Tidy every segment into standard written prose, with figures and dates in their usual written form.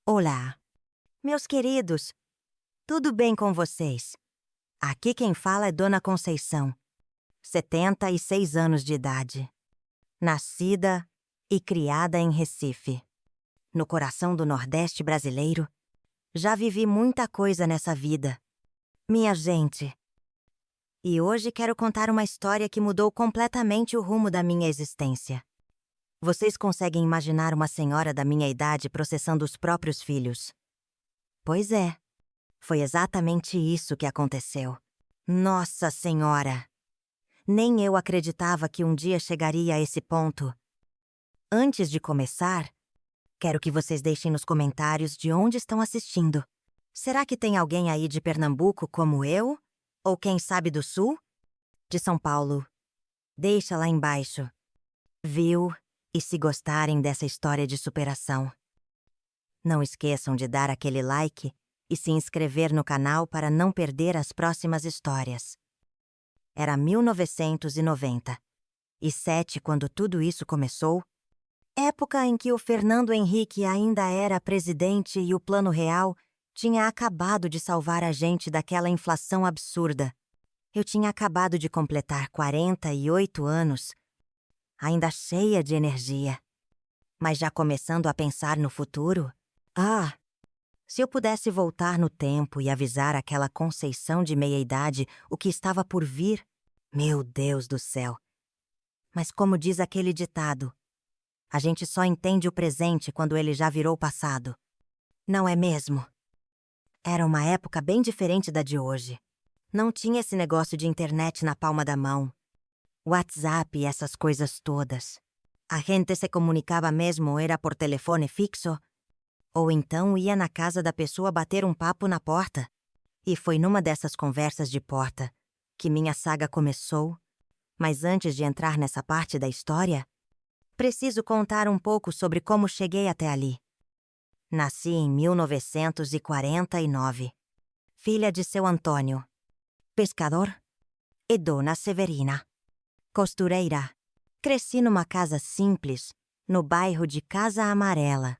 Olá, meus queridos, tudo bem com vocês? Aqui quem fala é Dona Conceição, 76 anos de idade, nascida e criada em Recife, no coração do Nordeste brasileiro. Já vivi muita coisa nessa vida, minha gente. E hoje quero contar uma história que mudou completamente o rumo da minha existência. Vocês conseguem imaginar uma senhora da minha idade processando os próprios filhos? Pois é, foi exatamente isso que aconteceu. Nossa Senhora! Nem eu acreditava que um dia chegaria a esse ponto. Antes de começar, quero que vocês deixem nos comentários de onde estão assistindo. Será que tem alguém aí de Pernambuco como eu? Ou quem sabe do Sul? De São Paulo? Deixa lá embaixo. Viu? E se gostarem dessa história de superação. Não esqueçam de dar aquele like e se inscrever no canal para não perder as próximas histórias. Era 1997 quando tudo isso começou, época em que o Fernando Henrique ainda era presidente e o Plano Real tinha acabado de salvar a gente daquela inflação absurda. Eu tinha acabado de completar 48 anos, ainda cheia de energia, mas já começando a pensar no futuro. Se eu pudesse voltar no tempo e avisar aquela Conceição de meia-idade o que estava por vir, meu Deus do céu! Mas como diz aquele ditado, a gente só entende o presente quando ele já virou passado. Não é mesmo? Era uma época bem diferente da de hoje. Não tinha esse negócio de internet na palma da mão, WhatsApp e essas coisas todas. A gente se comunicava mesmo era por telefone fixo, ou então ia na casa da pessoa bater um papo na porta. E foi numa dessas conversas de porta que minha saga começou. Mas antes de entrar nessa parte da história, preciso contar um pouco sobre como cheguei até ali. Nasci em 1949, filha de seu Antônio, pescador, e Dona Severina, costureira. Cresci numa casa simples, no bairro de Casa Amarela,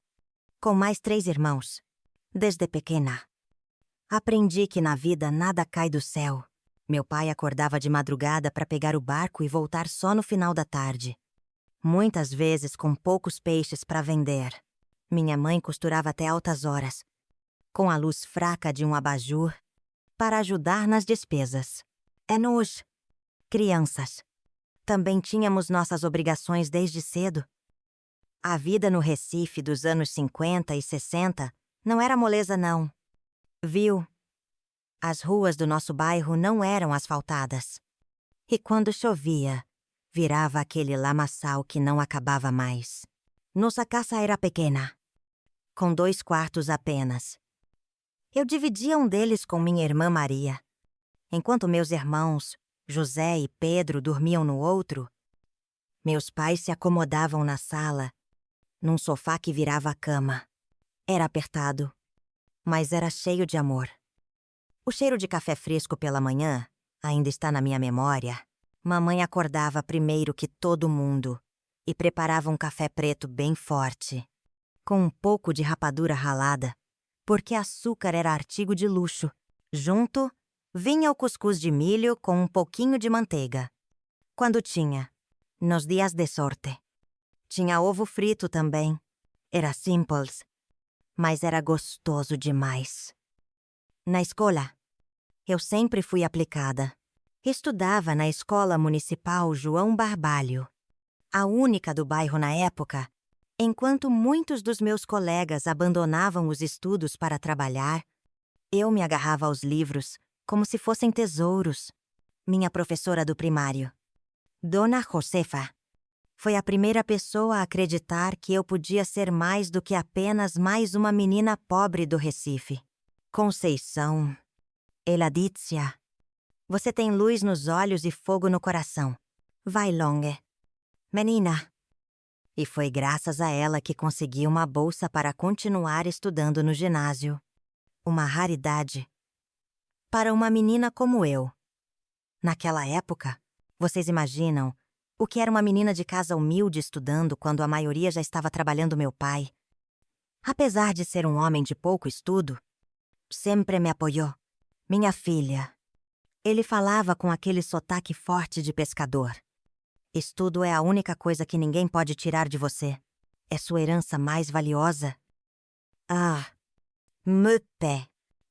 com mais 3 irmãos. Desde pequena, aprendi que na vida nada cai do céu. Meu pai acordava de madrugada para pegar o barco e voltar só no final da tarde. Muitas vezes com poucos peixes para vender. Minha mãe costurava até altas horas, com a luz fraca de um abajur, para ajudar nas despesas. Nós, crianças, também tínhamos nossas obrigações desde cedo. A vida no Recife dos anos 50 e 60 não era moleza, não. Viu? As ruas do nosso bairro não eram asfaltadas. E quando chovia, virava aquele lamaçal que não acabava mais. Nossa casa era pequena, com 2 quartos apenas. Eu dividia um deles com minha irmã Maria. Enquanto meus irmãos, José e Pedro, dormiam no outro, meus pais se acomodavam na sala, num sofá que virava a cama. Era apertado, mas era cheio de amor. O cheiro de café fresco pela manhã ainda está na minha memória. Mamãe acordava primeiro que todo mundo e preparava um café preto bem forte, com um pouco de rapadura ralada, porque açúcar era artigo de luxo. Junto, vinha o cuscuz de milho com um pouquinho de manteiga. Quando tinha, nos dias de sorte. Tinha ovo frito também. Era simples, mas era gostoso demais. Na escola, eu sempre fui aplicada. Estudava na Escola Municipal João Barbalho, a única do bairro na época, enquanto muitos dos meus colegas abandonavam os estudos para trabalhar, eu me agarrava aos livros como se fossem tesouros. Minha professora do primário, Dona Josefa, foi a primeira pessoa a acreditar que eu podia ser mais do que apenas mais uma menina pobre do Recife. Conceição, Eladícia, você tem luz nos olhos e fogo no coração. Vai longe, menina. E foi graças a ela que consegui uma bolsa para continuar estudando no ginásio. Uma raridade para uma menina como eu. Naquela época, vocês imaginam o que era uma menina de casa humilde estudando quando a maioria já estava trabalhando meu pai? Apesar de ser um homem de pouco estudo, sempre me apoiou. Minha filha. Ele falava com aquele sotaque forte de pescador. Estudo é a única coisa que ninguém pode tirar de você. É sua herança mais valiosa. Ah, meu pé.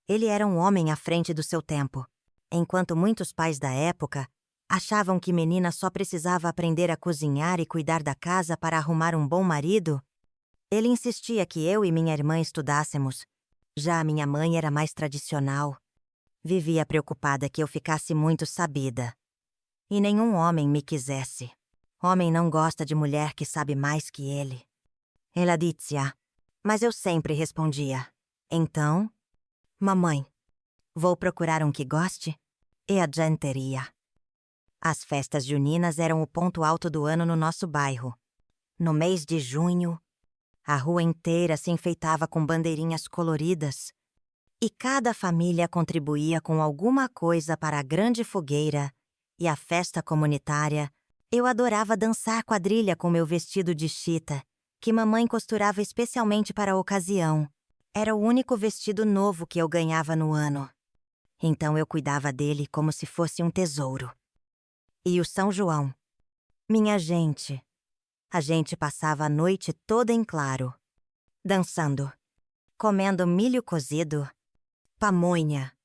Ele era um homem à frente do seu tempo. Enquanto muitos pais da época achavam que menina só precisava aprender a cozinhar e cuidar da casa para arrumar um bom marido, ele insistia que eu e minha irmã estudássemos. Já a minha mãe era mais tradicional. Vivia preocupada que eu ficasse muito sabida. E nenhum homem me quisesse. Homem não gosta de mulher que sabe mais que ele. Ela dizia, mas eu sempre respondia. Então, mamãe, vou procurar um que goste? E a gente ia. As festas juninas eram o ponto alto do ano no nosso bairro. No mês de junho, a rua inteira se enfeitava com bandeirinhas coloridas. E cada família contribuía com alguma coisa para a grande fogueira e a festa comunitária. Eu adorava dançar quadrilha com meu vestido de chita, que mamãe costurava especialmente para a ocasião. Era o único vestido novo que eu ganhava no ano. Então eu cuidava dele como se fosse um tesouro. E o São João? Minha gente. A gente passava a noite toda em claro, dançando, comendo milho cozido, pamonha,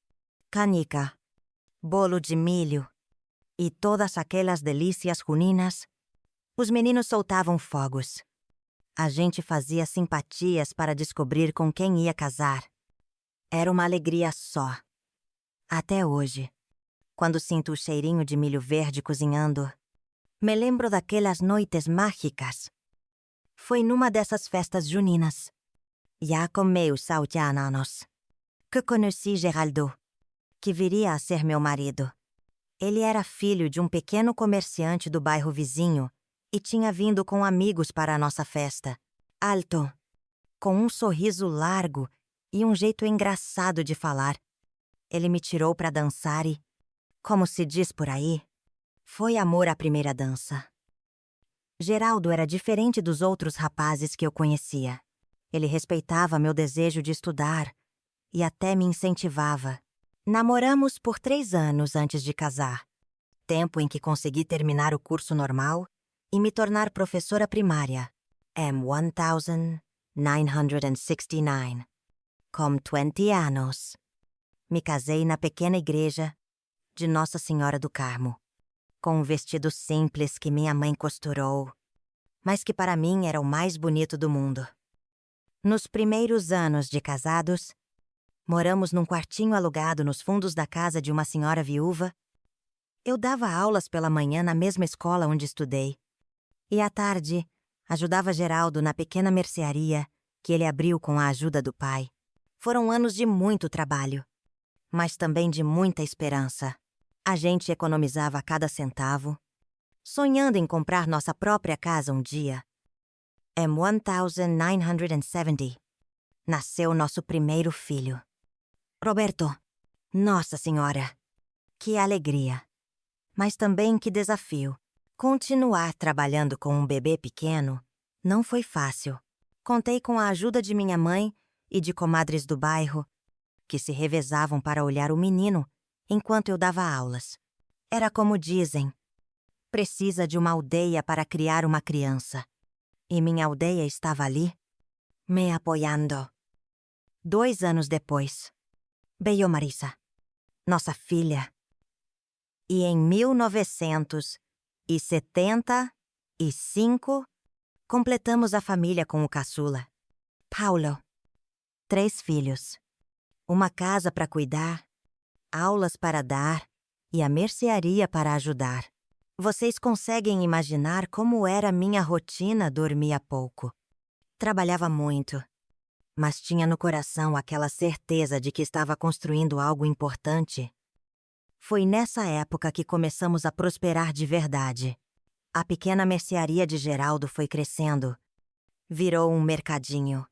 canica, bolo de milho e todas aquelas delícias juninas. Os meninos soltavam fogos. A gente fazia simpatias para descobrir com quem ia casar. Era uma alegria só. Até hoje, quando sinto o cheirinho de milho verde cozinhando, me lembro daquelas noites mágicas. Foi numa dessas festas juninas, já com meus 7 anos, que conheci Geraldo, que viria a ser meu marido. Ele era filho de um pequeno comerciante do bairro vizinho e tinha vindo com amigos para a nossa festa. Alto, com um sorriso largo e um jeito engraçado de falar. Ele me tirou para dançar e, como se diz por aí, foi amor à primeira dança. Geraldo era diferente dos outros rapazes que eu conhecia. Ele respeitava meu desejo de estudar e até me incentivava. Namoramos por 3 anos antes de casar, tempo em que consegui terminar o curso normal e me tornar professora primária, M1969, com 20 anos. Me casei na pequena igreja de Nossa Senhora do Carmo, com um vestido simples que minha mãe costurou, mas que para mim era o mais bonito do mundo. Nos primeiros anos de casados, moramos num quartinho alugado nos fundos da casa de uma senhora viúva. Eu dava aulas pela manhã na mesma escola onde estudei, e à tarde ajudava Geraldo na pequena mercearia que ele abriu com a ajuda do pai. Foram anos de muito trabalho, mas também de muita esperança. A gente economizava cada centavo, sonhando em comprar nossa própria casa um dia. Em 1970, nasceu nosso primeiro filho. Roberto, Nossa Senhora, que alegria! Mas também que desafio. Continuar trabalhando com um bebê pequeno não foi fácil. Contei com a ajuda de minha mãe e de comadres do bairro, que se revezavam para olhar o menino enquanto eu dava aulas. Era como dizem, precisa de uma aldeia para criar uma criança. E minha aldeia estava ali, me apoiando. 2 anos depois, veio Marisa, nossa filha. E em 1975, completamos a família com o caçula, Paulo. 3 filhos, uma casa para cuidar, aulas para dar e a mercearia para ajudar. Vocês conseguem imaginar como era minha rotina dormir pouco? Trabalhava muito, mas tinha no coração aquela certeza de que estava construindo algo importante. Foi nessa época que começamos a prosperar de verdade. A pequena mercearia de Geraldo foi crescendo. Virou um mercadinho.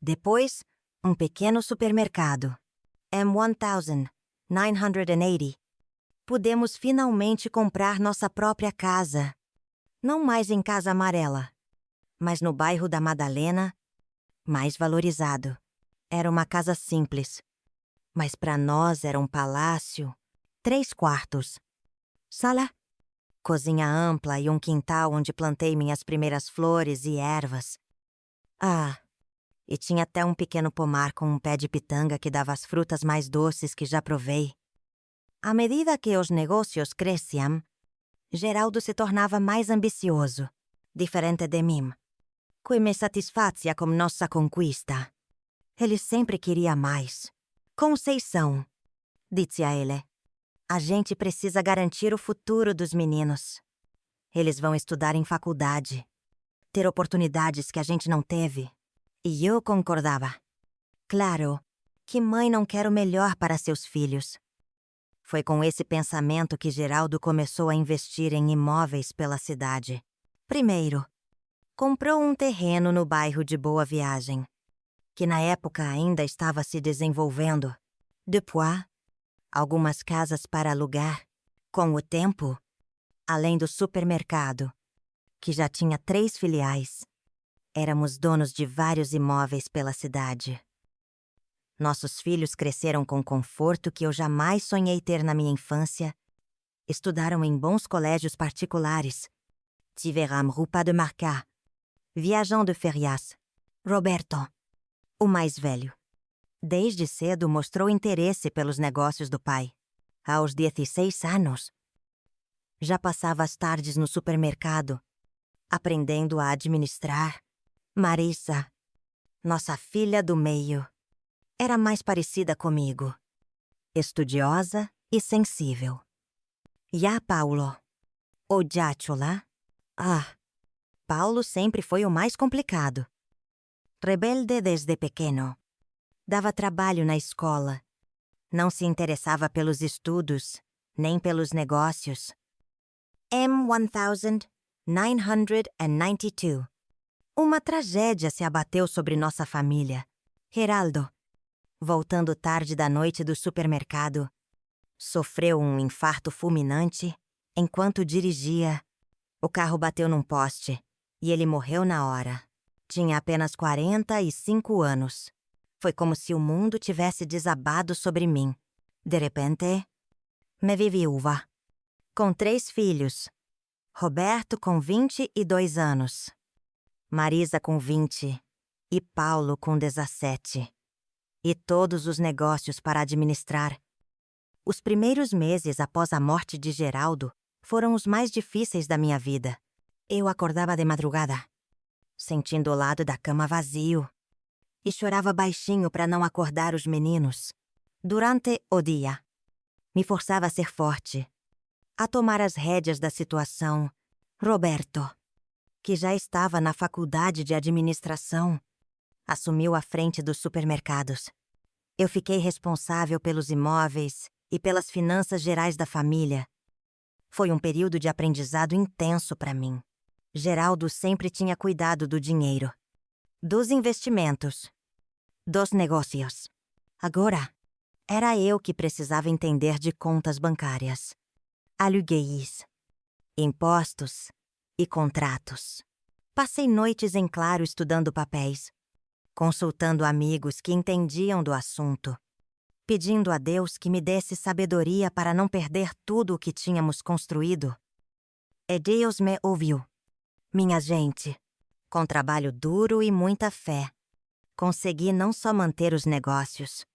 Depois, um pequeno supermercado. M1980. Pudemos finalmente comprar nossa própria casa. Não mais em Casa Amarela, mas no bairro da Madalena, mais valorizado. Era uma casa simples, mas para nós era um palácio. 3 quartos, sala, cozinha ampla e um quintal onde plantei minhas primeiras flores e ervas. E tinha até um pequeno pomar com um pé de pitanga que dava as frutas mais doces que já provei. À medida que os negócios cresciam, Geraldo se tornava mais ambicioso, diferente de mim, que me satisfazia com nossa conquista. Ele sempre queria mais. Conceição, disse a ele. A gente precisa garantir o futuro dos meninos. Eles vão estudar em faculdade, ter oportunidades que a gente não teve. E eu concordava. Claro, que mãe não quer o melhor para seus filhos. Foi com esse pensamento que Geraldo começou a investir em imóveis pela cidade. Primeiro, comprou um terreno no bairro de Boa Viagem, que na época ainda estava se desenvolvendo. Depois, algumas casas para alugar. Com o tempo, além do supermercado, que já tinha 3 filiais, éramos donos de vários imóveis pela cidade. Nossos filhos cresceram com conforto que eu jamais sonhei ter na minha infância. Estudaram em bons colégios particulares. Tiveram roupa de marca. Viajant de férias. Roberto, o mais velho, desde cedo mostrou interesse pelos negócios do pai. Aos 16 anos, já passava as tardes no supermercado, aprendendo a administrar. Marisa, nossa filha do meio, era mais parecida comigo, estudiosa e sensível. Já Paulo, o Giacciola, Paulo sempre foi o mais complicado. Rebelde desde pequeno. Dava trabalho na escola. Não se interessava pelos estudos, nem pelos negócios. M1992. Uma tragédia se abateu sobre nossa família. Geraldo, voltando tarde da noite do supermercado, sofreu um infarto fulminante enquanto dirigia. O carro bateu num poste e ele morreu na hora. Tinha apenas 45 anos. Foi como se o mundo tivesse desabado sobre mim. De repente, me vi viúva, com 3 filhos. Roberto com 22 anos, Marisa com 20 e Paulo com 17. E todos os negócios para administrar. Os primeiros meses após a morte de Geraldo foram os mais difíceis da minha vida. Eu acordava de madrugada, sentindo o lado da cama vazio, e chorava baixinho para não acordar os meninos. Durante o dia, me forçava a ser forte, a tomar as rédeas da situação. Roberto, que já estava na faculdade de administração, assumiu a frente dos supermercados. Eu fiquei responsável pelos imóveis e pelas finanças gerais da família. Foi um período de aprendizado intenso para mim. Geraldo sempre tinha cuidado do dinheiro, dos investimentos, dos negócios. Agora, era eu que precisava entender de contas bancárias, aluguéis, impostos e contratos. Passei noites em claro estudando papéis, consultando amigos que entendiam do assunto, pedindo a Deus que me desse sabedoria para não perder tudo o que tínhamos construído. E Deus me ouviu. Minha gente, com trabalho duro e muita fé, consegui não só manter os negócios,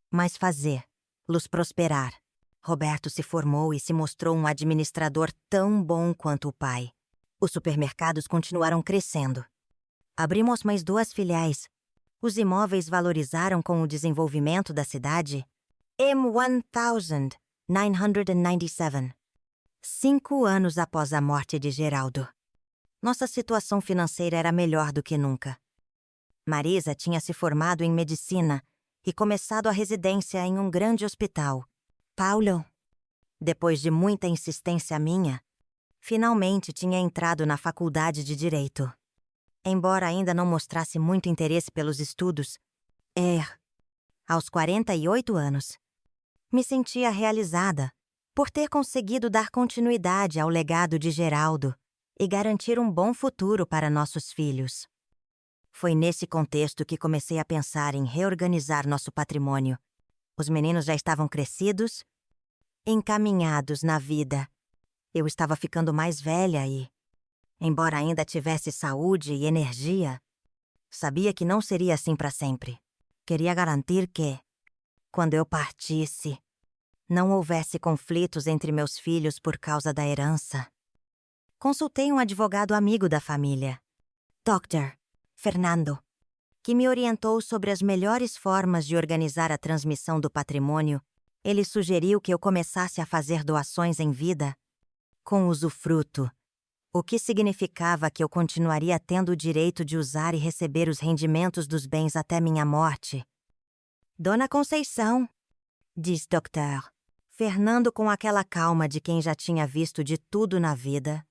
mas fazê-los prosperar. Roberto se formou e se mostrou um administrador tão bom quanto o pai. Os supermercados continuaram crescendo. Abrimos mais 2 filiais. Os imóveis valorizaram com o desenvolvimento da cidade. M1997. 5 anos após a morte de Geraldo. Nossa situação financeira era melhor do que nunca. Marisa tinha se formado em medicina e começado a residência em um grande hospital. Paulo, depois de muita insistência minha, finalmente tinha entrado na faculdade de Direito. Embora ainda não mostrasse muito interesse pelos estudos, aos 48 anos, me sentia realizada por ter conseguido dar continuidade ao legado de Geraldo e garantir um bom futuro para nossos filhos. Foi nesse contexto que comecei a pensar em reorganizar nosso patrimônio. Os meninos já estavam crescidos, encaminhados na vida. Eu estava ficando mais velha e, embora ainda tivesse saúde e energia, sabia que não seria assim para sempre. Queria garantir que, quando eu partisse, não houvesse conflitos entre meus filhos por causa da herança. Consultei um advogado amigo da família, Dr. Fernando, que me orientou sobre as melhores formas de organizar a transmissão do patrimônio. Ele sugeriu que eu começasse a fazer doações em vida, com usufruto, o que significava que eu continuaria tendo o direito de usar e receber os rendimentos dos bens até minha morte. Dona Conceição, diz Dr. Fernando com aquela calma de quem já tinha visto de tudo na vida.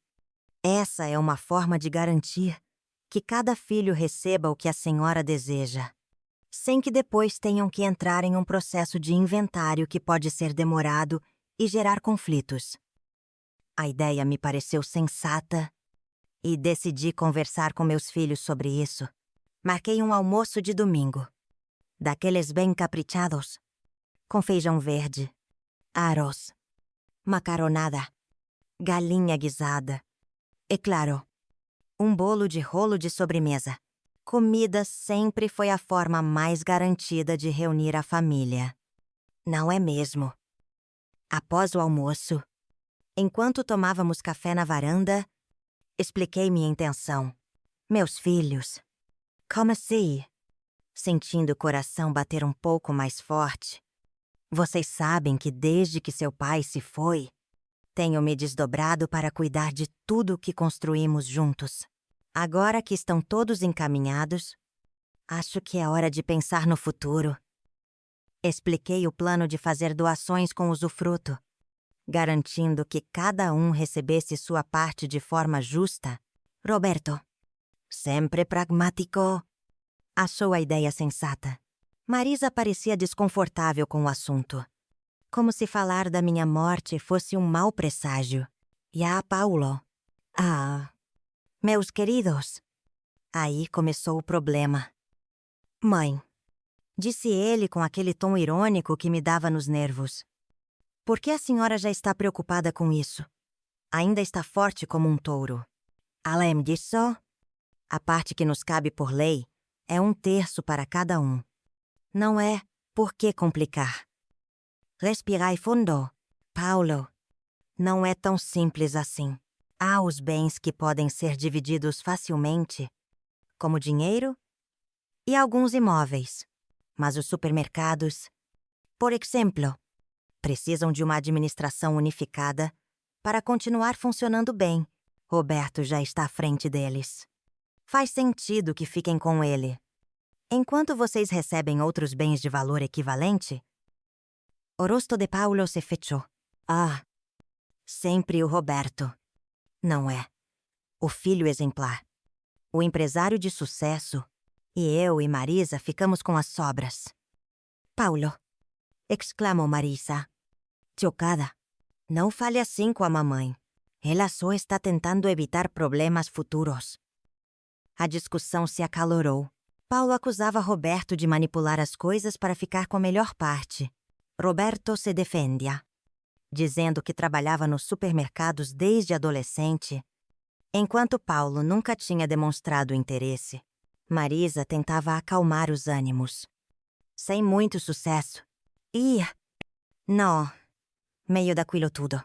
Essa é uma forma de garantir que cada filho receba o que a senhora deseja, sem que depois tenham que entrar em um processo de inventário que pode ser demorado e gerar conflitos. A ideia me pareceu sensata e decidi conversar com meus filhos sobre isso. Marquei um almoço de domingo, daqueles bem caprichados, com feijão verde, arroz, macaronada, galinha guisada e, claro, um bolo de rolo de sobremesa. Comida sempre foi a forma mais garantida de reunir a família. Não é mesmo? Após o almoço, enquanto tomávamos café na varanda, expliquei minha intenção. Meus filhos. Como assim? Sentindo o coração bater um pouco mais forte. Vocês sabem que desde que seu pai se foi, tenho me desdobrado para cuidar de tudo o que construímos juntos. Agora que estão todos encaminhados, acho que é hora de pensar no futuro. Expliquei o plano de fazer doações com usufruto, garantindo que cada um recebesse sua parte de forma justa. Roberto, sempre pragmático, achou a ideia sensata. Marisa parecia desconfortável com o assunto, como se falar da minha morte fosse um mau presságio. E a Paulo? Meus queridos. Aí começou o problema. Mãe, disse ele com aquele tom irônico que me dava nos nervos. Por que a senhora já está preocupada com isso? Ainda está forte como um touro. Além disso, a parte que nos cabe por lei é 1/3 para cada um. Não é por que complicar. Respirai fundo, Paulo. Não é tão simples assim. Há os bens que podem ser divididos facilmente, como dinheiro e alguns imóveis. Mas os supermercados, por exemplo, precisam de uma administração unificada para continuar funcionando bem. Roberto já está à frente deles. Faz sentido que fiquem com ele. Enquanto vocês recebem outros bens de valor equivalente, o rosto de Paulo se fechou. Sempre o Roberto. Não é. O filho exemplar. O empresário de sucesso. E eu e Marisa ficamos com as sobras. Paulo, exclamou Marisa, chocada. Não fale assim com a mamãe. Ela só está tentando evitar problemas futuros. A discussão se acalorou. Paulo acusava Roberto de manipular as coisas para ficar com a melhor parte. Roberto se defendia, dizendo que trabalhava nos supermercados desde adolescente, enquanto Paulo nunca tinha demonstrado interesse. Marisa tentava acalmar os ânimos. Sem muito sucesso. No meio daquilo tudo,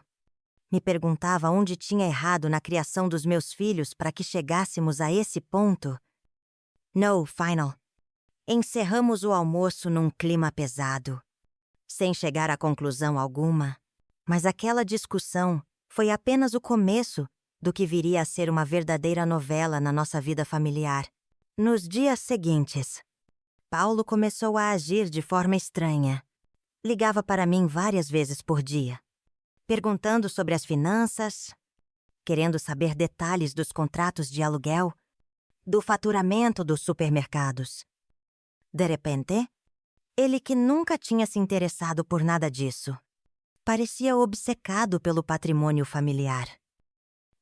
me perguntava onde tinha errado na criação dos meus filhos para que chegássemos a esse ponto. No final. Encerramos o almoço num clima pesado, sem chegar a conclusão alguma. Mas aquela discussão foi apenas o começo do que viria a ser uma verdadeira novela na nossa vida familiar. Nos dias seguintes, Paulo começou a agir de forma estranha. Ligava para mim várias vezes por dia, perguntando sobre as finanças, querendo saber detalhes dos contratos de aluguel, do faturamento dos supermercados. De repente, ele que nunca tinha se interessado por nada disso, parecia obcecado pelo patrimônio familiar.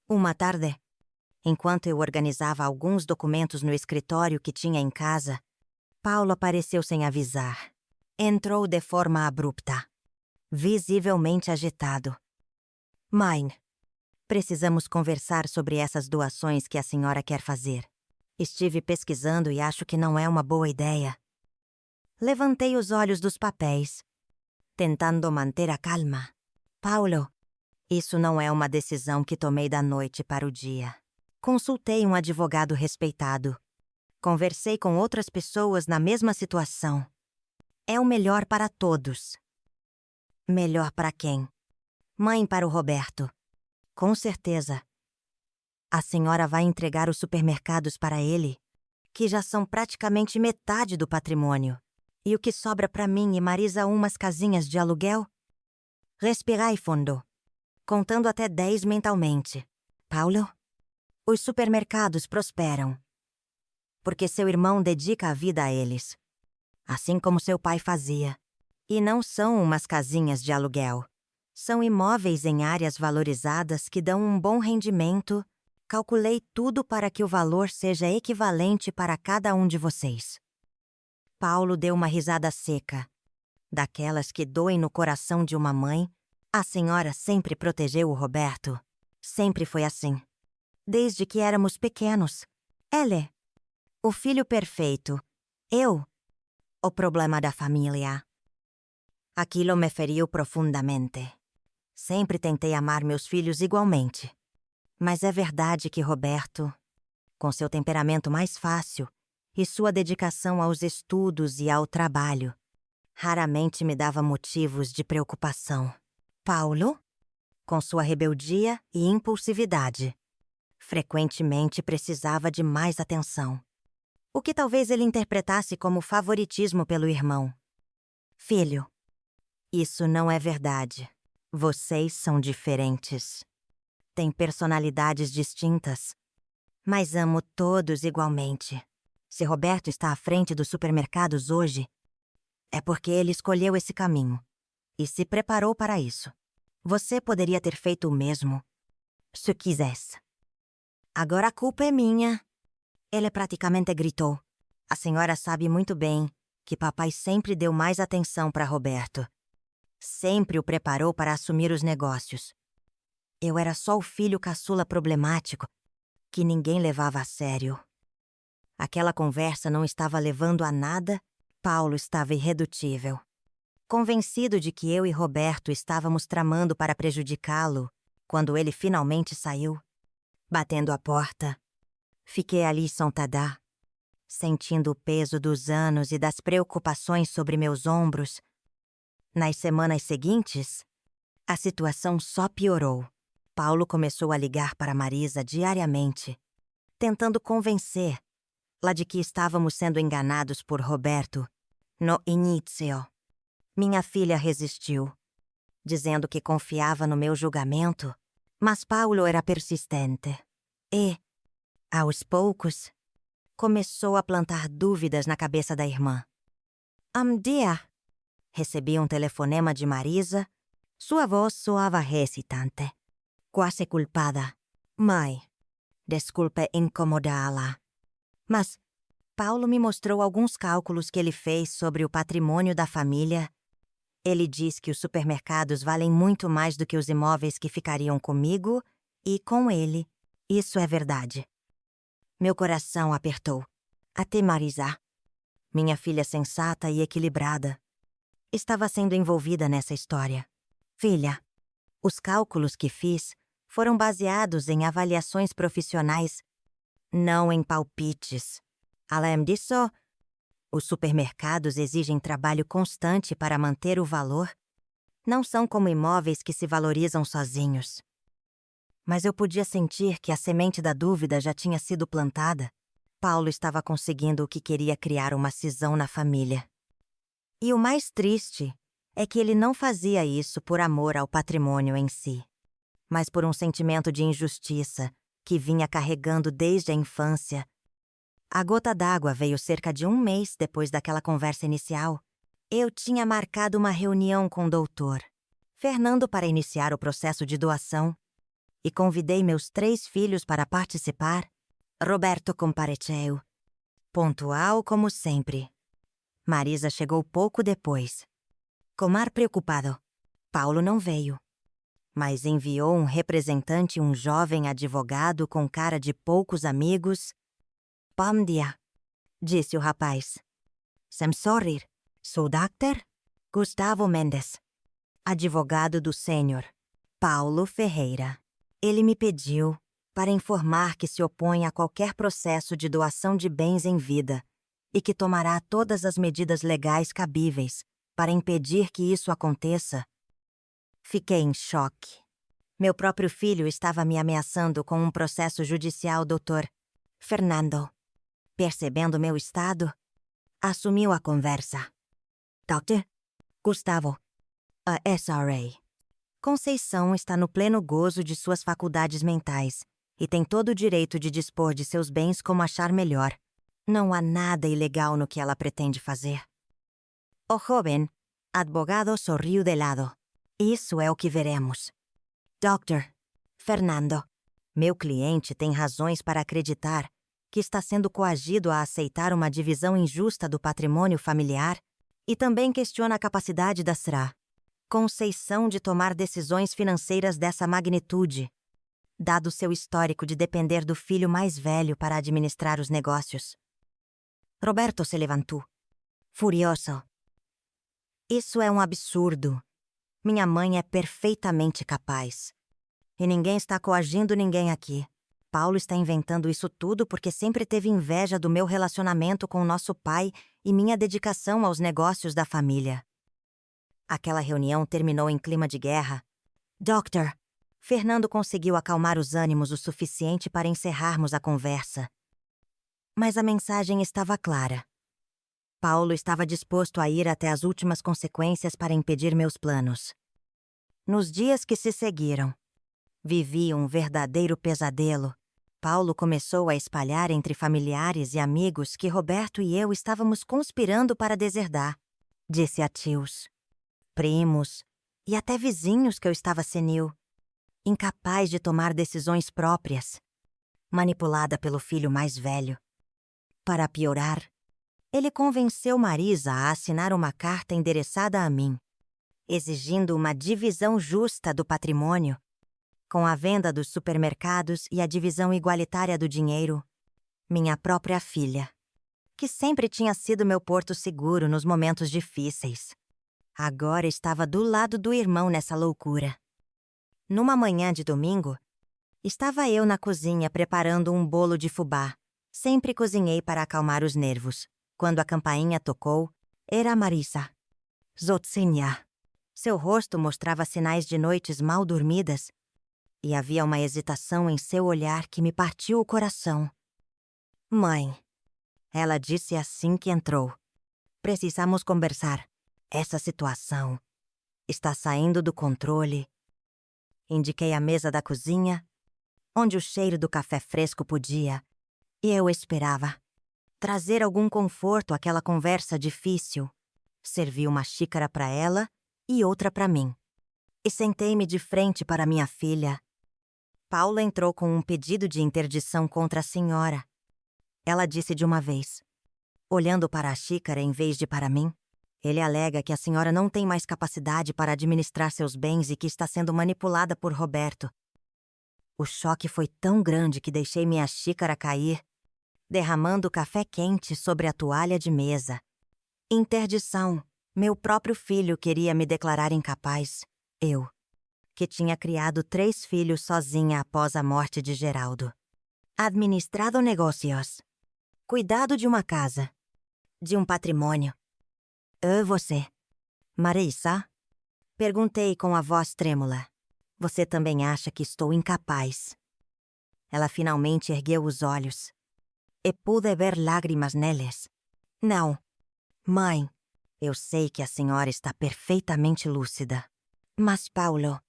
Uma tarde, Enquanto eu organizava alguns documentos no escritório que tinha em casa, Paulo apareceu sem avisar. Entrou de forma abrupta, visivelmente agitado. Mãe, precisamos conversar sobre essas doações que a senhora quer fazer. Estive pesquisando e acho que não é uma boa ideia. Levantei os olhos dos papéis, tentando manter a calma. Paulo, isso não é uma decisão que tomei da noite para o dia. Consultei um advogado respeitado. Conversei com outras pessoas na mesma situação. É o melhor para todos. Melhor para quem? Mãe, para o Roberto. Com certeza. A senhora vai entregar os supermercados para ele, que já são praticamente metade do patrimônio. E o que sobra para mim e Marisa umas casinhas de aluguel? Respirai fundo, contando até 10 mentalmente. Paulo, os supermercados prosperam, porque seu irmão dedica a vida a eles, assim como seu pai fazia. E não são umas casinhas de aluguel. São imóveis em áreas valorizadas que dão um bom rendimento. Calculei tudo para que o valor seja equivalente para cada um de vocês. Paulo deu uma risada seca, daquelas que doem no coração de uma mãe. A senhora sempre protegeu o Roberto. Sempre foi assim. Desde que éramos pequenos. Ele, o filho perfeito. Eu, o problema da família. Aquilo me feriu profundamente. Sempre tentei amar meus filhos igualmente. Mas é verdade que Roberto, com seu temperamento mais fácil e sua dedicação aos estudos e ao trabalho, raramente me dava motivos de preocupação. Paulo, com sua rebeldia e impulsividade, frequentemente precisava de mais atenção. O que talvez ele interpretasse como favoritismo pelo irmão. Filho, isso não é verdade. Vocês são diferentes. Têm personalidades distintas, mas amo todos igualmente. Se Roberto está à frente dos supermercados hoje, é porque ele escolheu esse caminho e se preparou para isso. Você poderia ter feito o mesmo, se quisesse. Agora a culpa é minha. Ele praticamente gritou. A senhora sabe muito bem que papai sempre deu mais atenção para Roberto. Sempre o preparou para assumir os negócios. Eu era só o filho caçula problemático, que ninguém levava a sério. Aquela conversa não estava levando a nada. Paulo estava irredutível. Convencido de que eu e Roberto estávamos tramando para prejudicá-lo, quando ele finalmente saiu, batendo a porta, fiquei ali sentada, sentindo o peso dos anos e das preocupações sobre meus ombros. Nas semanas seguintes, a situação só piorou. Paulo começou a ligar para Marisa diariamente, tentando convencê-la de que estávamos sendo enganados por Roberto. No início, minha filha resistiu, dizendo que confiava no meu julgamento, mas Paulo era persistente. E, aos poucos, começou a plantar dúvidas na cabeça da irmã. Um dia, recebi um telefonema de Marisa. Sua voz soava hesitante, quase culpada. Mãe, desculpe incomodá-la, mas Paulo me mostrou alguns cálculos que ele fez sobre o patrimônio da família. Ele diz que os supermercados valem muito mais do que os imóveis que ficariam comigo e com ele. Isso é verdade. Meu coração apertou. Até Marisa, minha filha sensata e equilibrada, estava sendo envolvida nessa história. Filha, os cálculos que fiz foram baseados em avaliações profissionais, não em palpites. Além disso, os supermercados exigem trabalho constante para manter o valor. Não são como imóveis que se valorizam sozinhos. Mas eu podia sentir que a semente da dúvida já tinha sido plantada. Paulo estava conseguindo o que queria, criar uma cisão na família. E o mais triste é que ele não fazia isso por amor ao patrimônio em si, mas por um sentimento de injustiça que vinha carregando desde a infância. A gota d'água veio cerca de 1 mês depois daquela conversa inicial. Eu tinha marcado uma reunião com o doutor Fernando para iniciar o processo de doação. e convidei meus 3 filhos para participar, Roberto compareceu. Pontual como sempre. Marisa chegou pouco depois. Com ar preocupado, Paulo não veio, mas enviou um representante, um jovem advogado com cara de poucos amigos. Bom dia, disse o rapaz. I'm sorry, sou Dr. Gustavo Mendes, advogado do Sênior Paulo Ferreira. Ele me pediu para informar que se opõe a qualquer processo de doação de bens em vida e que tomará todas as medidas legais cabíveis para impedir que isso aconteça. Fiquei em choque. Meu próprio filho estava me ameaçando com um processo judicial, Dr. Fernando. Percebendo meu estado, assumiu a conversa. Dr. Gustavo, a SRA. Conceição está no pleno gozo de suas faculdades mentais e tem todo o direito de dispor de seus bens como achar melhor. Não há nada ilegal no que ela pretende fazer. O jovem advogado sorriu de lado. Isso é o que veremos. Dr. Fernando, meu cliente tem razões para acreditar que está sendo coagido a aceitar uma divisão injusta do patrimônio familiar e também questiona a capacidade da SRA, Conceição, de tomar decisões financeiras dessa magnitude, dado seu histórico de depender do filho mais velho para administrar os negócios. Roberto se levantou, furioso. Isso é um absurdo. Minha mãe é perfeitamente capaz. E ninguém está coagindo ninguém aqui. Paulo está inventando isso tudo porque sempre teve inveja do meu relacionamento com nosso pai e minha dedicação aos negócios da família. Aquela reunião terminou em clima de guerra. Doctor, Fernando conseguiu acalmar os ânimos o suficiente para encerrarmos a conversa. Mas a mensagem estava clara. Paulo estava disposto a ir até as últimas consequências para impedir meus planos. Nos dias que se seguiram, vivi um verdadeiro pesadelo. Paulo começou a espalhar entre familiares e amigos que Roberto e eu estávamos conspirando para deserdar. Disse a tios, primos e até vizinhos que eu estava senil, incapaz de tomar decisões próprias, manipulada pelo filho mais velho. Para piorar, ele convenceu Marisa a assinar uma carta endereçada a mim, exigindo uma divisão justa do patrimônio, com a venda dos supermercados e a divisão igualitária do dinheiro. Minha própria filha, que sempre tinha sido meu porto seguro nos momentos difíceis, agora estava do lado do irmão nessa loucura. Numa manhã de domingo, estava eu na cozinha preparando um bolo de fubá. Sempre cozinhei para acalmar os nervos. Quando a campainha tocou, era Marisa. Zotzinha. Seu rosto mostrava sinais de noites mal dormidas e havia uma hesitação em seu olhar que me partiu o coração. Mãe, ela disse assim que entrou. Precisamos conversar. Essa situação está saindo do controle. Indiquei a mesa da cozinha, onde o cheiro do café fresco podia, e eu esperava, trazer algum conforto àquela conversa difícil. Servi uma xícara para ela e outra para mim. E sentei-me de frente para minha filha. Paula entrou com um pedido de interdição contra a senhora. Ela disse de uma vez, olhando para a xícara em vez de para mim. Ele alega que a senhora não tem mais capacidade para administrar seus bens e que está sendo manipulada por Roberto. O choque foi tão grande que deixei minha xícara cair, derramando café quente sobre a toalha de mesa. Interdição. Meu próprio filho queria me declarar incapaz. Eu, que tinha criado 3 filhos sozinha após a morte de Geraldo. Administrado negócios. Cuidado de uma casa. De um patrimônio. E você? Marisa? Perguntei com a voz trêmula. Você também acha que estou incapaz? Ela finalmente ergueu os olhos. E pude ver lágrimas neles. Não. Mãe, eu sei que a senhora está perfeitamente lúcida. Mas Paulo,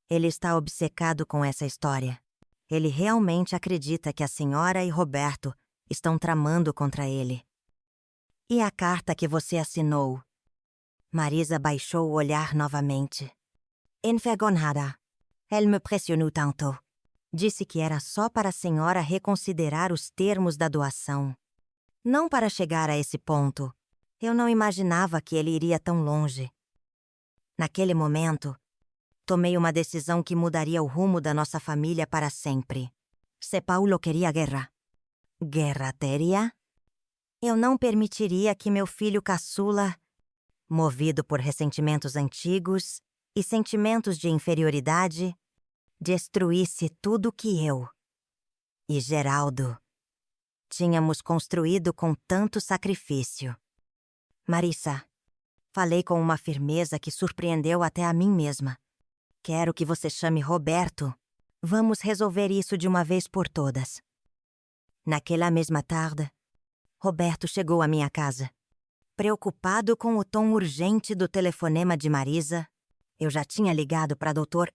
ele está obcecado com essa história. Ele realmente acredita que a senhora e Roberto estão tramando contra ele. E a carta que você assinou? Marisa baixou o olhar novamente. Envergonhada. Elle me pressionou tanto. Disse que era só para a senhora reconsiderar os termos da doação. Não para chegar a esse ponto. Eu não imaginava que ele iria tão longe. Naquele momento, tomei uma decisão que mudaria o rumo da nossa família para sempre. Se Paulo queria guerra. Guerra teria? Eu não permitiria que meu filho caçula, movido por ressentimentos antigos e sentimentos de inferioridade, destruísse tudo que eu e Geraldo tínhamos construído com tanto sacrifício. Marissa, falei com uma firmeza que surpreendeu até a mim mesma. Quero que você chame Roberto. Vamos resolver isso de uma vez por todas. Naquela mesma tarde, Roberto chegou à minha casa. Preocupado com o tom urgente do telefonema de Marisa, eu já tinha ligado para Dr.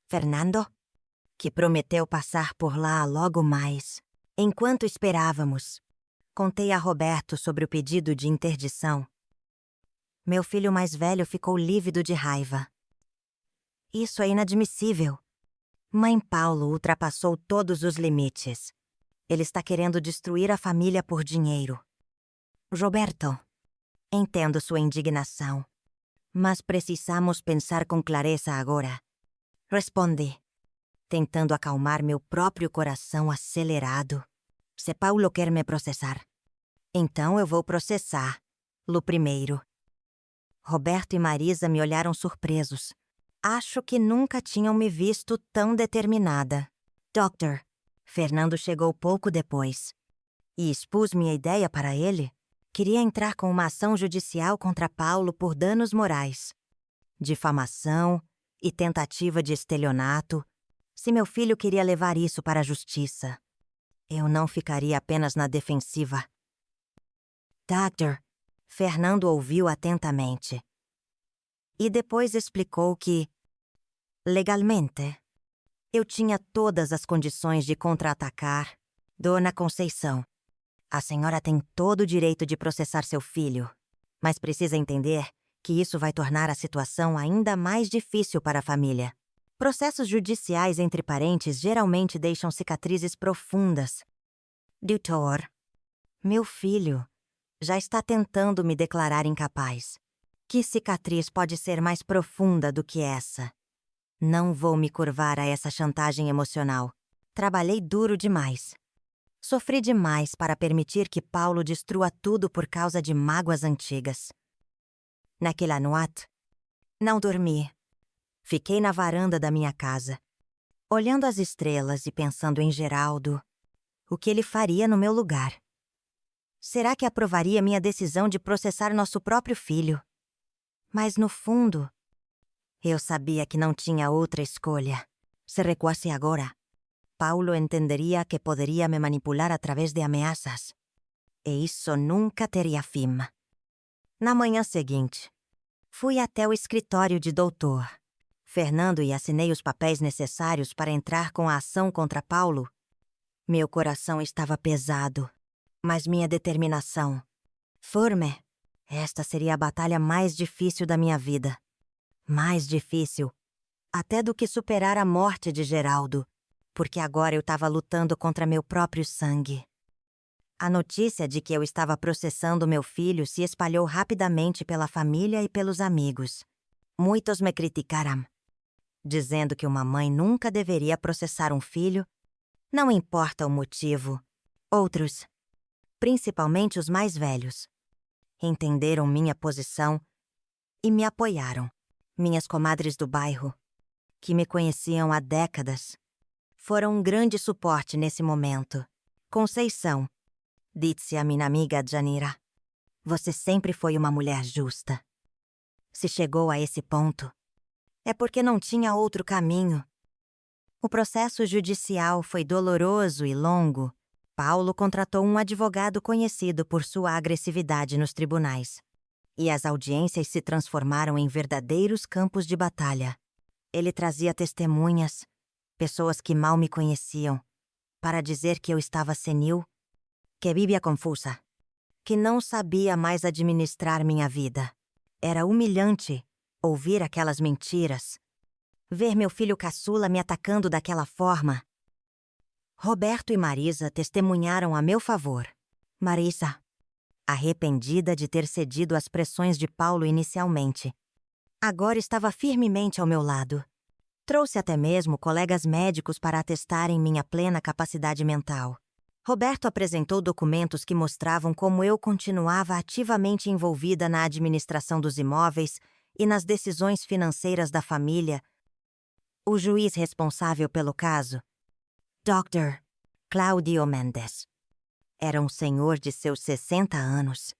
Fernando, que prometeu passar por lá logo mais. Enquanto esperávamos, contei a Roberto sobre o pedido de interdição. Meu filho mais velho ficou lívido de raiva. Isso é inadmissível. Mãe Paulo ultrapassou todos os limites. Ele está querendo destruir a família por dinheiro. Roberto, entendo sua indignação, mas precisamos pensar com clareza agora. Respondi, tentando acalmar meu próprio coração acelerado. Se Paulo quer me processar, então eu vou processá-lo primeiro. Roberto e Marisa me olharam surpresos. Acho que nunca tinham me visto tão determinada. Doctor, Fernando chegou pouco depois. E expus minha ideia para ele. Queria entrar com uma ação judicial contra Paulo por danos morais, difamação e tentativa de estelionato, se meu filho queria levar isso para a justiça. Eu não ficaria apenas na defensiva. Doctor, Fernando ouviu atentamente. E depois explicou que, legalmente, eu tinha todas as condições de contra-atacar. Dona Conceição, a senhora tem todo o direito de processar seu filho, mas precisa entender que isso vai tornar a situação ainda mais difícil para a família. Processos judiciais entre parentes geralmente deixam cicatrizes profundas. Doutor, meu filho já está tentando me declarar incapaz. Que cicatriz pode ser mais profunda do que essa? Não vou me curvar a essa chantagem emocional. Trabalhei duro demais. Sofri demais para permitir que Paulo destrua tudo por causa de mágoas antigas. Naquela noite, não dormi. Fiquei na varanda da minha casa, olhando as estrelas e pensando em Geraldo. O que ele faria no meu lugar? Será que aprovaria minha decisão de processar nosso próprio filho? Mas, no fundo, eu sabia que não tinha outra escolha. Se recuasse agora, Paulo entenderia que poderia me manipular através de ameaças. E isso nunca teria fim. Na manhã seguinte, fui até o escritório de doutor Fernando e assinei os papéis necessários para entrar com a ação contra Paulo. Meu coração estava pesado, mas minha determinação firme. Esta seria a batalha mais difícil da minha vida. Mais difícil até do que superar a morte de Geraldo, porque agora eu estava lutando contra meu próprio sangue. A notícia de que eu estava processando meu filho se espalhou rapidamente pela família e pelos amigos. Muitos me criticaram, dizendo que uma mãe nunca deveria processar um filho, não importa o motivo. Outros, principalmente os mais velhos, entenderam minha posição e me apoiaram. Minhas comadres do bairro, que me conheciam há décadas, foram um grande suporte nesse momento. Conceição, disse a minha amiga Janira, você sempre foi uma mulher justa. Se chegou a esse ponto, é porque não tinha outro caminho. O processo judicial foi doloroso e longo. Paulo contratou um advogado conhecido por sua agressividade nos tribunais. E as audiências se transformaram em verdadeiros campos de batalha. Ele trazia testemunhas, pessoas que mal me conheciam, para dizer que eu estava senil, que vivia confusa, que não sabia mais administrar minha vida. Era humilhante ouvir aquelas mentiras. Ver meu filho caçula me atacando daquela forma. Roberto e Marisa testemunharam a meu favor. Marisa, arrependida de ter cedido às pressões de Paulo inicialmente, agora estava firmemente ao meu lado. Trouxe até mesmo colegas médicos para atestarem minha plena capacidade mental. Roberto apresentou documentos que mostravam como eu continuava ativamente envolvida na administração dos imóveis e nas decisões financeiras da família. O juiz responsável pelo caso, Dr. Claudio Mendes, era um senhor de seus 60 anos,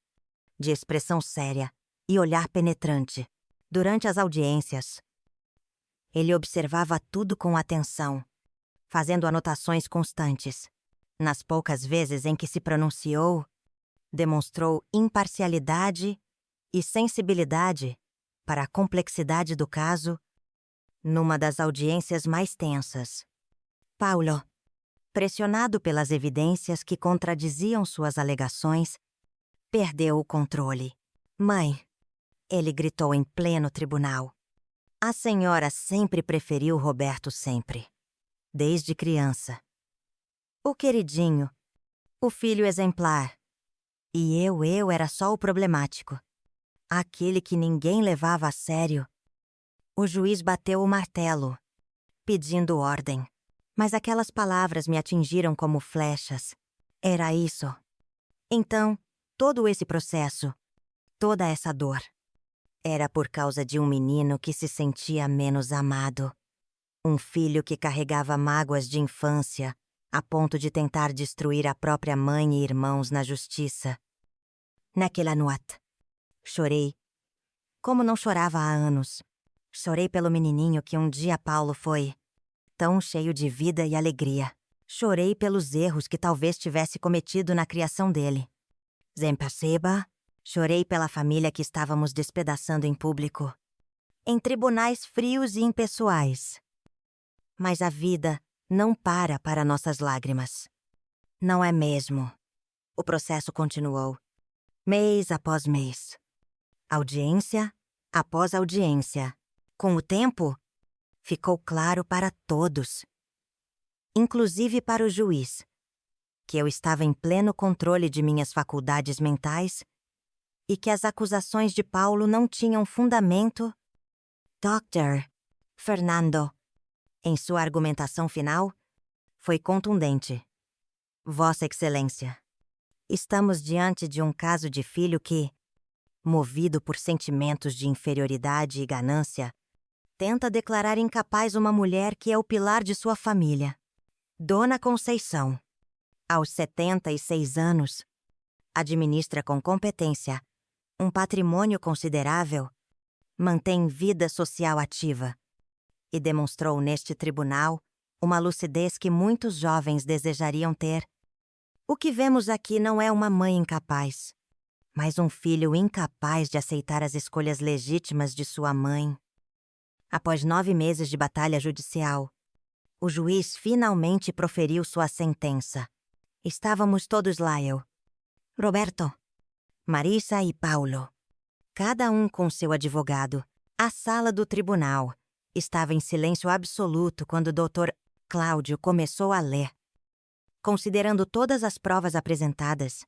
de expressão séria e olhar penetrante. Durante as audiências, ele observava tudo com atenção, fazendo anotações constantes. Nas poucas vezes em que se pronunciou, demonstrou imparcialidade e sensibilidade para a complexidade do caso numa das audiências mais tensas. Paulo, pressionado pelas evidências que contradiziam suas alegações, perdeu o controle. Mãe, ele gritou em pleno tribunal. A senhora sempre preferiu Roberto sempre. Desde criança. O queridinho. O filho exemplar. E eu era só o problemático. Aquele que ninguém levava a sério. O juiz bateu o martelo, pedindo ordem. Mas aquelas palavras me atingiram como flechas. Era isso. Então, todo esse processo, toda essa dor, era por causa de um menino que se sentia menos amado. Um filho que carregava mágoas de infância, a ponto de tentar destruir a própria mãe e irmãos na justiça. Naquela noite, chorei, como não chorava há anos. Chorei pelo menininho que um dia Paulo foi, tão cheio de vida e alegria. Chorei pelos erros que talvez tivesse cometido na criação dele. Zempaceba, chorei pela família que estávamos despedaçando em público, em tribunais frios e impessoais. Mas a vida não para nossas lágrimas. Não é mesmo. O processo continuou, mês após mês. Audiência após audiência. Com o tempo, ficou claro para todos, inclusive para o juiz, que eu estava em pleno controle de minhas faculdades mentais e que as acusações de Paulo não tinham fundamento. Dr. Fernando, em sua argumentação final, foi contundente. Vossa Excelência, estamos diante de um caso de filho que, movido por sentimentos de inferioridade e ganância, tenta declarar incapaz uma mulher que é o pilar de sua família. Dona Conceição, aos 76 anos, administra com competência um patrimônio considerável, mantém vida social ativa e demonstrou neste tribunal uma lucidez que muitos jovens desejariam ter. O que vemos aqui não é uma mãe incapaz, mas um filho incapaz de aceitar as escolhas legítimas de sua mãe. Após 9 meses de batalha judicial, o juiz finalmente proferiu sua sentença. Estávamos todos lá, eu, Roberto, Marisa e Paulo, cada um com seu advogado. A sala do tribunal estava em silêncio absoluto quando o Dr. Cláudio começou a ler. Considerando todas as provas apresentadas,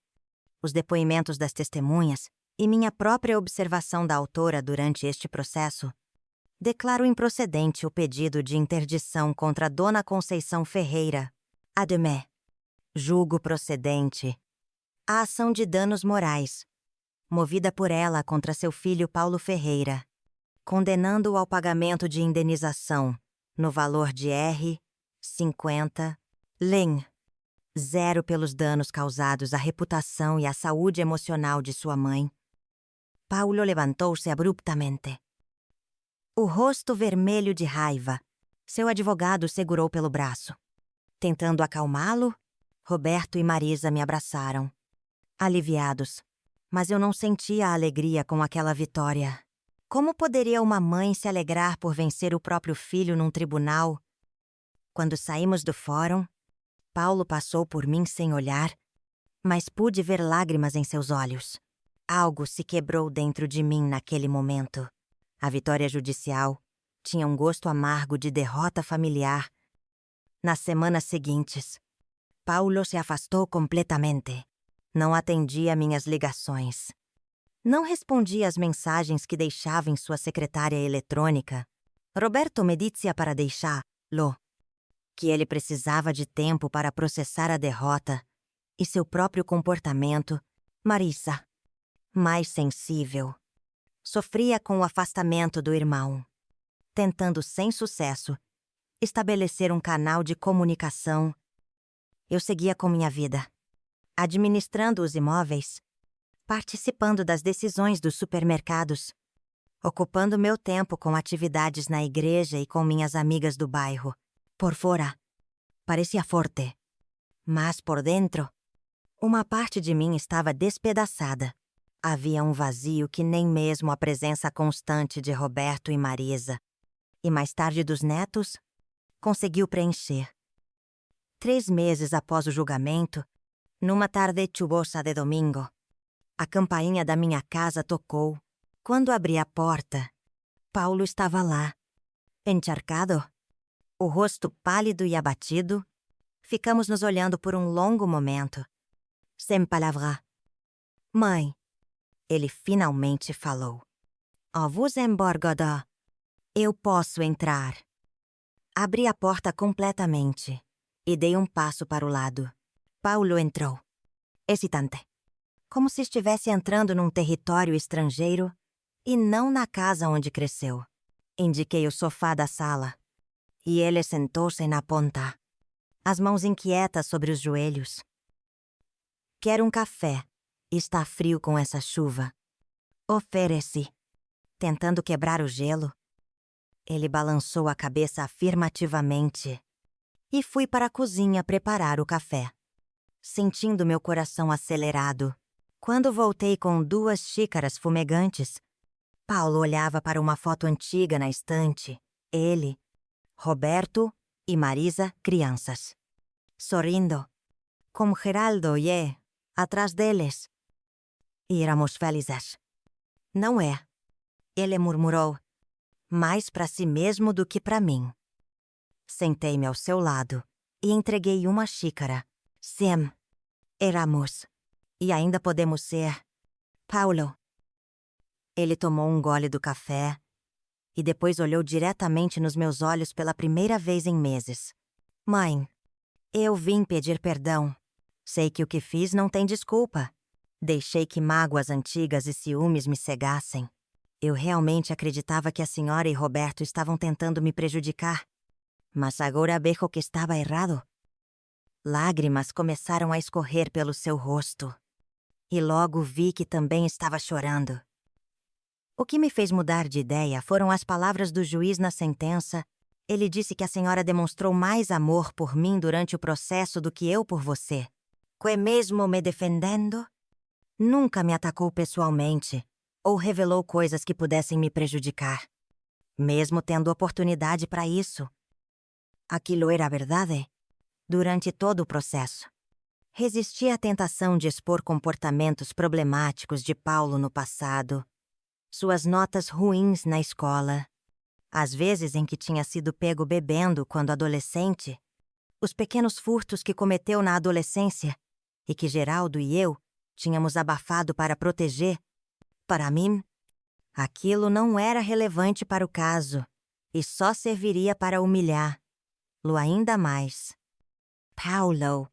os depoimentos das testemunhas e minha própria observação da autora durante este processo, declaro improcedente o pedido de interdição contra Dona Conceição Ferreira. Admé. Julgo procedente a ação de danos morais, movida por ela contra seu filho Paulo Ferreira, condenando-o ao pagamento de indenização no valor de R$ 50, LEN, 0 pelos danos causados à reputação e à saúde emocional de sua mãe. Paulo levantou-se abruptamente, o rosto vermelho de raiva. Seu advogado segurou pelo braço. Tentando acalmá-lo, Roberto e Marisa me abraçaram, aliviados, mas eu não sentia a alegria com aquela vitória. Como poderia uma mãe se alegrar por vencer o próprio filho num tribunal? Quando saímos do fórum, Paulo passou por mim sem olhar, mas pude ver lágrimas em seus olhos. Algo se quebrou dentro de mim naquele momento. A vitória judicial tinha um gosto amargo de derrota familiar. Nas semanas seguintes, Paulo se afastou completamente. Não atendia minhas ligações. Não respondia às mensagens que deixava em sua secretária eletrônica. Roberto me dizia para deixá-lo, que ele precisava de tempo para processar a derrota e seu próprio comportamento. Marisa, mais sensível, sofria com o afastamento do irmão, tentando sem sucesso estabelecer um canal de comunicação. Eu seguia com minha vida, administrando os imóveis, participando das decisões dos supermercados, ocupando meu tempo com atividades na igreja e com minhas amigas do bairro. Por fora, parecia forte, mas por dentro, uma parte de mim estava despedaçada. Havia um vazio que nem mesmo a presença constante de Roberto e Marisa, e mais tarde dos netos, conseguiu preencher. 3 meses após o julgamento, numa tarde chuvosa de domingo, a campainha da minha casa tocou. Quando abri a porta, Paulo estava lá, encharcado, o rosto pálido e abatido. Ficamos nos olhando por um longo momento, sem palavra. Mãe, ele finalmente falou. Vous embargada. Eu posso entrar. Abri a porta completamente e dei um passo para o lado. Paulo entrou, hesitante, como se estivesse entrando num território estrangeiro e não na casa onde cresceu. Indiquei o sofá da sala e ele sentou-se na ponta, as mãos inquietas sobre os joelhos. Quero um café. Está frio com essa chuva. Ofereci, tentando quebrar o gelo. Ele balançou a cabeça afirmativamente e fui para a cozinha preparar o café, sentindo meu coração acelerado. Quando voltei com 2 xícaras fumegantes, Paulo olhava para uma foto antiga na estante. Ele, Roberto e Marisa, crianças, sorrindo, com Geraldo e atrás deles. E éramos felizes. Não é, ele murmurou, mais para si mesmo do que para mim. Sentei-me ao seu lado e entreguei uma xícara. Sim, éramos. E ainda podemos ser. Paulo. Ele tomou um gole do café e depois olhou diretamente nos meus olhos pela primeira vez em meses. Mãe, eu vim pedir perdão. Sei que o que fiz não tem desculpa. Deixei que mágoas antigas e ciúmes me cegassem. Eu realmente acreditava que a senhora e Roberto estavam tentando me prejudicar. Mas agora vejo que estava errado. Lágrimas começaram a escorrer pelo seu rosto. E logo vi que também estava chorando. O que me fez mudar de ideia foram as palavras do juiz na sentença. Ele disse que a senhora demonstrou mais amor por mim durante o processo do que eu por você. Que mesmo me defendendo, nunca me atacou pessoalmente ou revelou coisas que pudessem me prejudicar, mesmo tendo oportunidade para isso. Aquilo era verdade. Durante todo o processo, resisti à tentação de expor comportamentos problemáticos de Paulo no passado, suas notas ruins na escola, as vezes em que tinha sido pego bebendo quando adolescente, os pequenos furtos que cometeu na adolescência e que Geraldo e eu tínhamos abafado para proteger. Para mim, aquilo não era relevante para o caso e só serviria para humilhá-lo ainda mais. Paulo,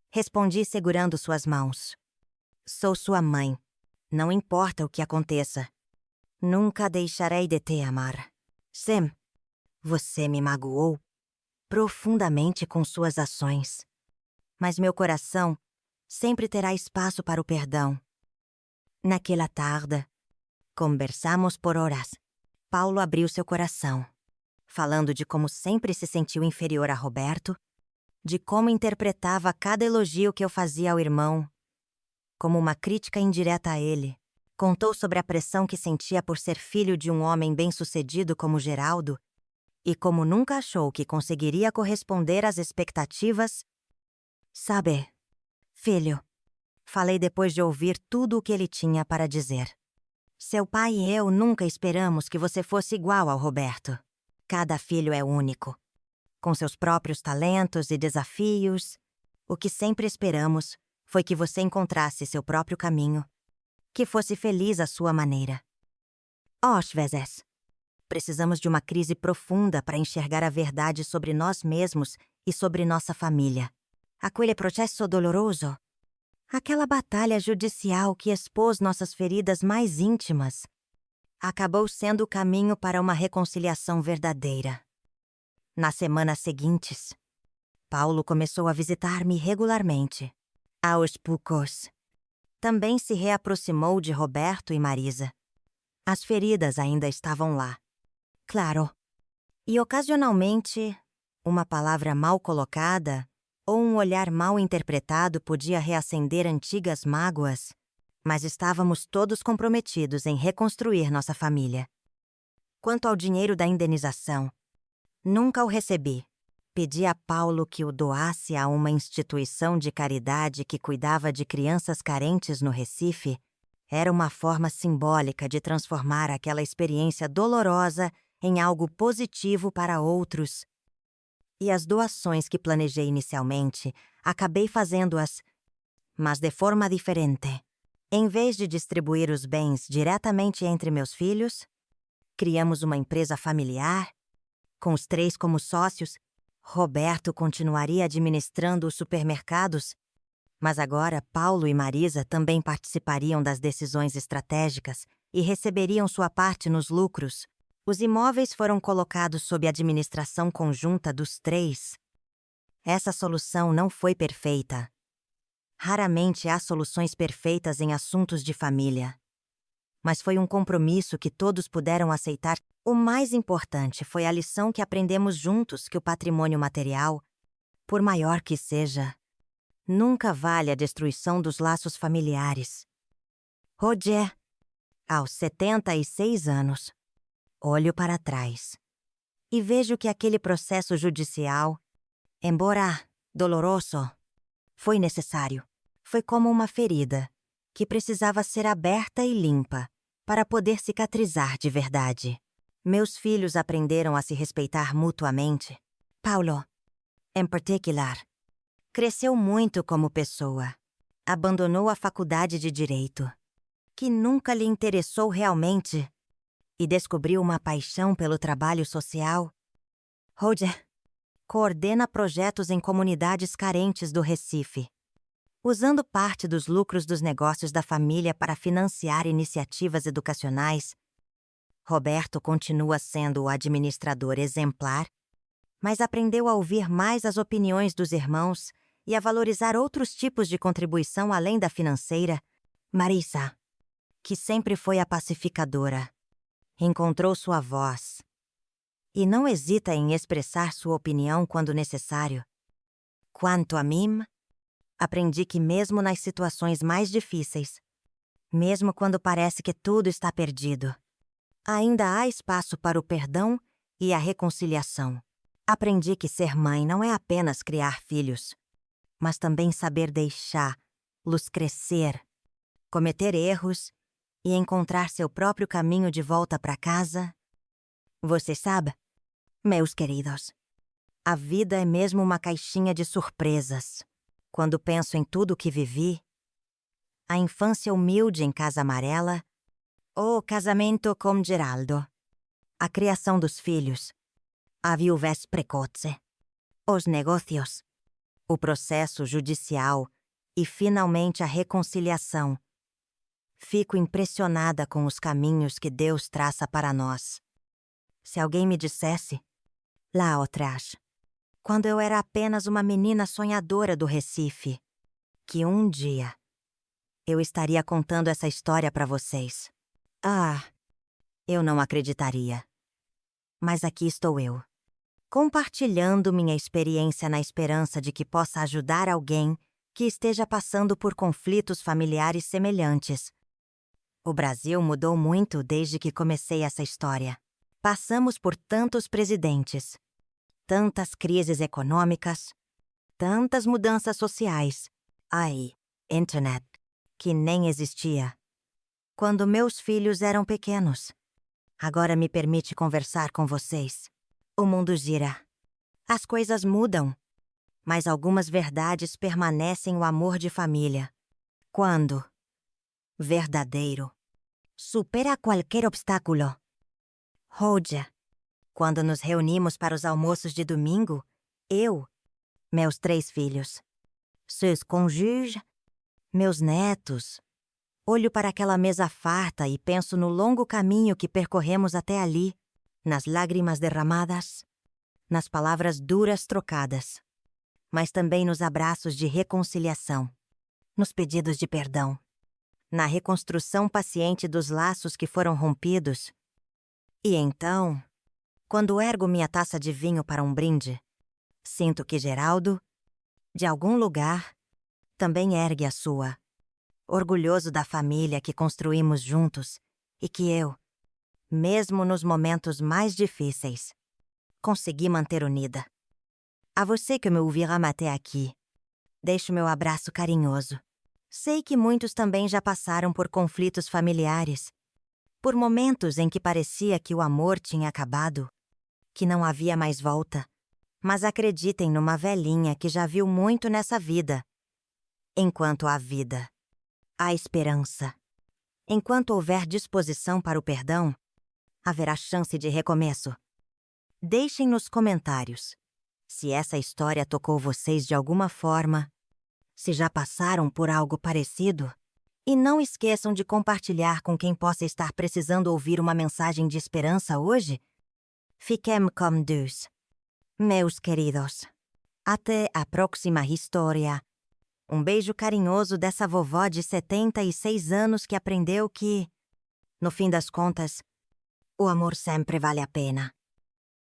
respondi segurando suas mãos. Sou sua mãe. Não importa o que aconteça. Nunca deixarei de te amar. Sim, você me magoou profundamente com suas ações. Mas meu coração sempre terá espaço para o perdão. Naquela tarde, conversamos por horas. Paulo abriu seu coração, falando de como sempre se sentiu inferior a Roberto, de como interpretava cada elogio que eu fazia ao irmão como uma crítica indireta a ele. Contou sobre a pressão que sentia por ser filho de um homem bem-sucedido como Geraldo e como nunca achou que conseguiria corresponder às expectativas. Sabe, filho, falei depois de ouvir tudo o que ele tinha para dizer. Seu pai e eu nunca esperamos que você fosse igual ao Roberto. Cada filho é único, com seus próprios talentos e desafios, O que sempre esperamos foi que você encontrasse seu próprio caminho, que fosse feliz à sua maneira. Às vezes, precisamos de uma crise profunda para enxergar a verdade sobre nós mesmos e sobre nossa família. Aquele processo doloroso, aquela batalha judicial que expôs nossas feridas mais íntimas, acabou sendo o caminho para uma reconciliação verdadeira. Nas semanas seguintes, Paulo começou a visitar-me regularmente. Aos poucos, também se reaproximou de Roberto e Marisa. As feridas ainda estavam lá. Claro. E ocasionalmente, uma palavra mal colocada ou um olhar mal interpretado podia reacender antigas mágoas, mas estávamos todos comprometidos em reconstruir nossa família. Quanto ao dinheiro da indenização, nunca o recebi. Pedi a Paulo que o doasse a uma instituição de caridade que cuidava de crianças carentes no Recife. Era uma forma simbólica de transformar aquela experiência dolorosa em algo positivo para outros. E as doações que planejei inicialmente, acabei fazendo-as, mas de forma diferente. Em vez de distribuir os bens diretamente entre meus filhos, criamos uma empresa familiar. Com os 3 como sócios, Roberto continuaria administrando os supermercados, mas agora Paulo e Marisa também participariam das decisões estratégicas e receberiam sua parte nos lucros. Os imóveis foram colocados sob administração conjunta dos 3. Essa solução não foi perfeita. Raramente há soluções perfeitas em assuntos de família. Mas foi um compromisso que todos puderam aceitar. O mais importante foi a lição que aprendemos juntos que o patrimônio material, por maior que seja, nunca vale a destruição dos laços familiares. Roger, aos 76 anos, olho para trás e vejo que aquele processo judicial, embora doloroso, foi necessário. Foi como uma ferida que precisava ser aberta e limpa para poder cicatrizar de verdade. Meus filhos aprenderam a se respeitar mutuamente. Paulo, em particular, cresceu muito como pessoa. Abandonou a faculdade de Direito, que nunca lhe interessou realmente, e descobriu uma paixão pelo trabalho social. Roger coordena projetos em comunidades carentes do Recife, usando parte dos lucros dos negócios da família para financiar iniciativas educacionais. Roberto continua sendo o administrador exemplar, mas aprendeu a ouvir mais as opiniões dos irmãos e a valorizar outros tipos de contribuição além da financeira. Marisa, que sempre foi a pacificadora, encontrou sua voz e não hesita em expressar sua opinião quando necessário. Quanto a mim, aprendi que mesmo nas situações mais difíceis, mesmo quando parece que tudo está perdido, ainda há espaço para o perdão e a reconciliação. Aprendi que ser mãe não é apenas criar filhos, mas também saber deixá-los crescer, cometer erros e encontrar seu próprio caminho de volta para casa. Você sabe, meus queridos, a vida é mesmo uma caixinha de surpresas. Quando penso em tudo o que vivi, a infância humilde em Casa Amarela, o casamento com Geraldo, a criação dos filhos, a viuvez precoce, os negócios, o processo judicial e, finalmente, a reconciliação. Fico impressionada com os caminhos que Deus traça para nós. Se alguém me dissesse, lá atrás, quando eu era apenas uma menina sonhadora do Recife, que um dia eu estaria contando essa história para vocês, eu não acreditaria. Mas aqui estou eu, compartilhando minha experiência na esperança de que possa ajudar alguém que esteja passando por conflitos familiares semelhantes. O Brasil mudou muito desde que comecei essa história. Passamos por tantos presidentes, tantas crises econômicas, tantas mudanças sociais. Internet, que nem existia quando meus filhos eram pequenos. Agora me permite conversar com vocês. O mundo gira. As coisas mudam. mas algumas verdades permanecem o amor de família. Quando verdadeiro supera qualquer obstáculo. Hoje, quando nos reunimos para os almoços de domingo, eu, meus 3 filhos, seus cônjuges, meus netos, olho para aquela mesa farta e penso no longo caminho que percorremos até ali, nas lágrimas derramadas, nas palavras duras trocadas, mas também nos abraços de reconciliação, nos pedidos de perdão, na reconstrução paciente dos laços que foram rompidos. E então, quando ergo minha taça de vinho para um brinde, sinto que Geraldo, de algum lugar, também ergue a sua, orgulhoso da família que construímos juntos e que eu, mesmo nos momentos mais difíceis, consegui manter unida. A você que me ouvirá até aqui, deixo meu abraço carinhoso. Sei que muitos também já passaram por conflitos familiares, por momentos em que parecia que o amor tinha acabado, que não havia mais volta. Mas acreditem numa velhinha que já viu muito nessa vida. Enquanto há vida, há esperança. Enquanto houver disposição para o perdão, haverá chance de recomeço. Deixem nos comentários se essa história tocou vocês de alguma forma, se já passaram por algo parecido. E não esqueçam de compartilhar com quem possa estar precisando ouvir uma mensagem de esperança hoje. Fiquem com Deus, meus queridos. Até a próxima história. Um beijo carinhoso dessa vovó de 76 anos que aprendeu que, no fim das contas, o amor sempre vale a pena.